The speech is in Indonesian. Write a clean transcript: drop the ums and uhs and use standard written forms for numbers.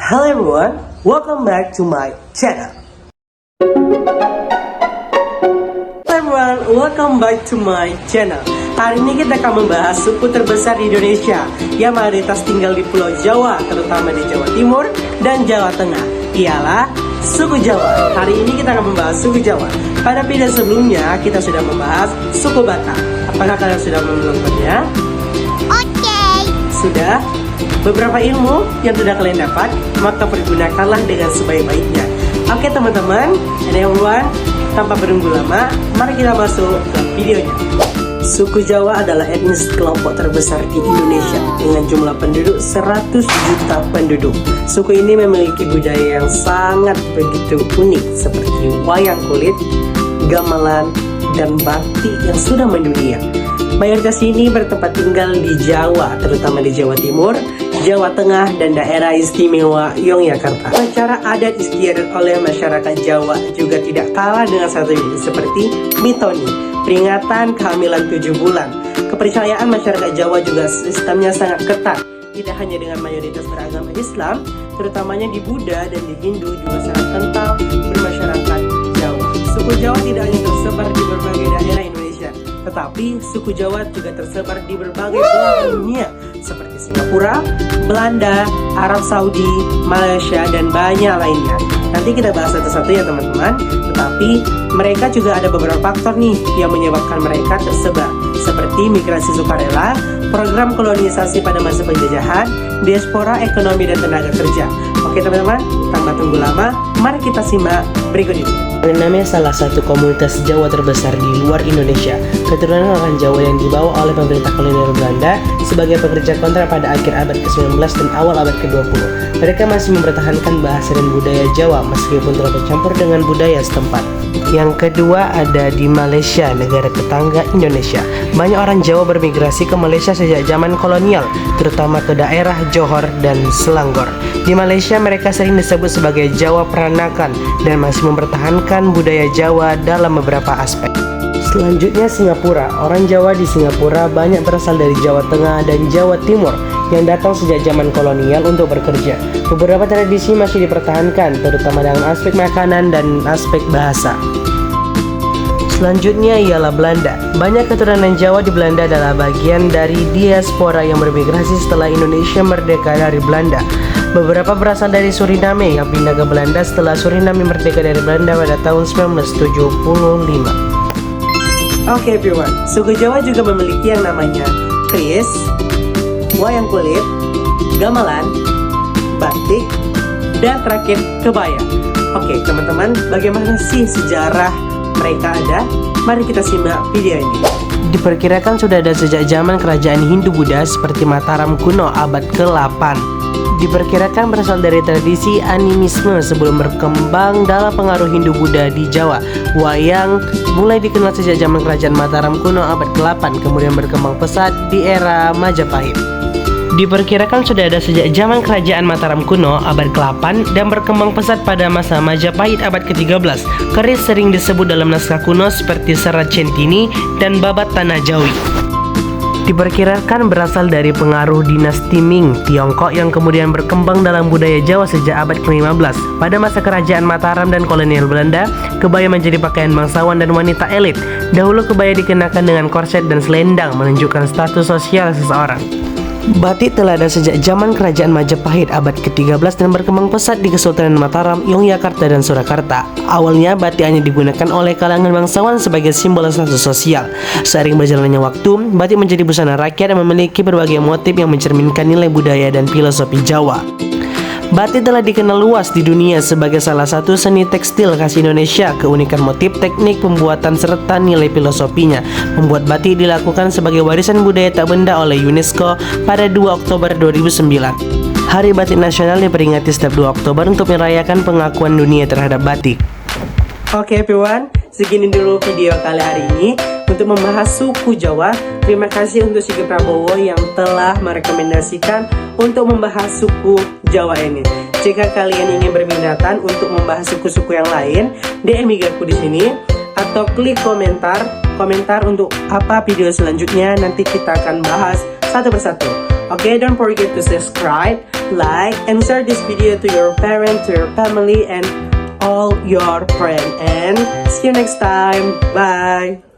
Hello everyone, welcome back to my channel. Hello everyone, welcome back to my channel. Hari ini kita akan membahas suku terbesar di Indonesia yang mayoritas tinggal di Pulau Jawa, terutama di Jawa Timur dan Jawa Tengah. Ialah suku Jawa. Hari ini kita akan membahas suku Jawa. Pada video sebelumnya kita sudah membahas suku Batak. Apakah kalian sudah menontonnya? Oke. Sudah? Beberapa ilmu yang sudah kalian dapat, maka pergunakanlah dengan sebaik-baiknya. Oke teman-teman, and everyone, tanpa berunggu lama, mari kita masuk ke videonya. Suku Jawa adalah etnis kelompok terbesar di Indonesia dengan jumlah penduduk 100 juta penduduk. Suku ini memiliki budaya yang sangat begitu unik seperti wayang kulit, gamelan, dan batik yang sudah mendunia. Mayoritas ini bertempat tinggal di Jawa, terutama di Jawa Timur, Jawa Tengah, dan daerah istimewa Yogyakarta. Acara adat istiadat oleh masyarakat Jawa juga tidak kalah dengan satu ini, seperti mitoni, peringatan kehamilan 7 bulan. Kepercayaan masyarakat Jawa juga sistemnya sangat ketat, tidak hanya dengan mayoritas beragama Islam, terutamanya di Buddha dan di Hindu juga sangat kental bermasyarakat Jawa. Suku Jawa tidak hanya tersebar di berbagai daerah Indonesia, tetapi suku Jawa juga tersebar di berbagai belahan dunia seperti Singapura, Belanda, Arab Saudi, Malaysia, dan banyak lainnya. Nanti kita bahas satu-satu ya teman-teman. Tetapi mereka juga ada beberapa faktor nih yang menyebabkan mereka tersebar, seperti migrasi sukarela, program kolonisasi pada masa penjajahan, diaspora ekonomi dan tenaga kerja. Oke teman-teman, tanpa tunggu lama, mari kita simak berikut ini. Namanya salah satu komunitas Jawa terbesar di luar Indonesia. Keturunan orang Jawa yang dibawa oleh pemerintah kolonial Belanda sebagai pekerja kontrak pada akhir abad ke-19 dan awal abad ke-20. Mereka masih mempertahankan bahasa dan budaya Jawa meskipun telah bercampur dengan budaya setempat. Yang kedua ada di Malaysia, negara tetangga Indonesia. Banyak orang Jawa bermigrasi ke Malaysia sejak zaman kolonial, terutama ke daerah Johor dan Selangor. Di Malaysia mereka sering disebut sebagai Jawa Peranakan dan masih mempertahankan budaya Jawa dalam beberapa aspek. Selanjutnya Singapura. Orang Jawa di Singapura banyak berasal dari Jawa Tengah dan Jawa Timur yang datang sejak zaman kolonial untuk bekerja. Beberapa tradisi masih dipertahankan, terutama dalam aspek makanan dan aspek bahasa. Selanjutnya ialah Belanda. Banyak keturunan Jawa di Belanda adalah bagian dari diaspora yang bermigrasi setelah Indonesia merdeka dari Belanda. Beberapa berasal dari Suriname yang pindah ke Belanda setelah Suriname merdeka dari Belanda pada tahun 1975. Oke everyone, suku Jawa juga memiliki yang namanya keris, wayang kulit, gamelan, batik, dan terakhir kebaya. Oke teman-teman, bagaimana sih sejarah mereka ada? Mari kita simak video ini. Diperkirakan sudah ada sejak zaman kerajaan Hindu-Buddha seperti Mataram kuno abad ke-8. Diperkirakan berasal dari tradisi animisme sebelum berkembang dalam pengaruh Hindu-Buddha di Jawa. Wayang mulai dikenal sejak zaman kerajaan Mataram kuno abad ke-8, kemudian berkembang pesat di era Majapahit. Diperkirakan sudah ada sejak zaman kerajaan Mataram kuno abad ke-8 dan berkembang pesat pada masa Majapahit abad ke-13. Keris sering disebut dalam naskah kuno seperti Serat Centini dan Babat Tanah Jawi. Diperkirakan berasal dari pengaruh dinasti Ming, Tiongkok yang kemudian berkembang dalam budaya Jawa sejak abad ke-15. Pada masa kerajaan Mataram dan kolonial Belanda, kebaya menjadi pakaian bangsawan dan wanita elit. Dahulu kebaya dikenakan dengan korset dan selendang menunjukkan status sosial seseorang. Batik telah ada sejak zaman kerajaan Majapahit abad ke-13 dan berkembang pesat di Kesultanan Mataram, Yogyakarta, dan Surakarta. Awalnya batik hanya digunakan oleh kalangan bangsawan sebagai simbol status sosial. Seiring berjalannya waktu, batik menjadi busana rakyat dan memiliki berbagai motif yang mencerminkan nilai budaya dan filosofi Jawa. Batik telah dikenal luas di dunia sebagai salah satu seni tekstil khas Indonesia. Keunikan motif, teknik pembuatan, serta nilai filosofinya membuat batik dilakukan sebagai warisan budaya tak benda oleh UNESCO pada 2 Oktober 2009. Hari Batik Nasional diperingati setiap 2 Oktober untuk merayakan pengakuan dunia terhadap batik. Oke everyone, segini dulu video kali hari ini untuk membahas suku Jawa. Terima kasih untuk Sigit Prabowo yang telah merekomendasikan untuk membahas suku Jawa ini. Jika kalian ingin berminatan untuk membahas suku-suku yang lain, DM IG aku di sini atau klik komentar untuk apa video selanjutnya. Nanti kita akan bahas satu persatu. Oke, don't forget to subscribe, like, and share this video to your parents, to your family, and all your friends. And see you next time. Bye.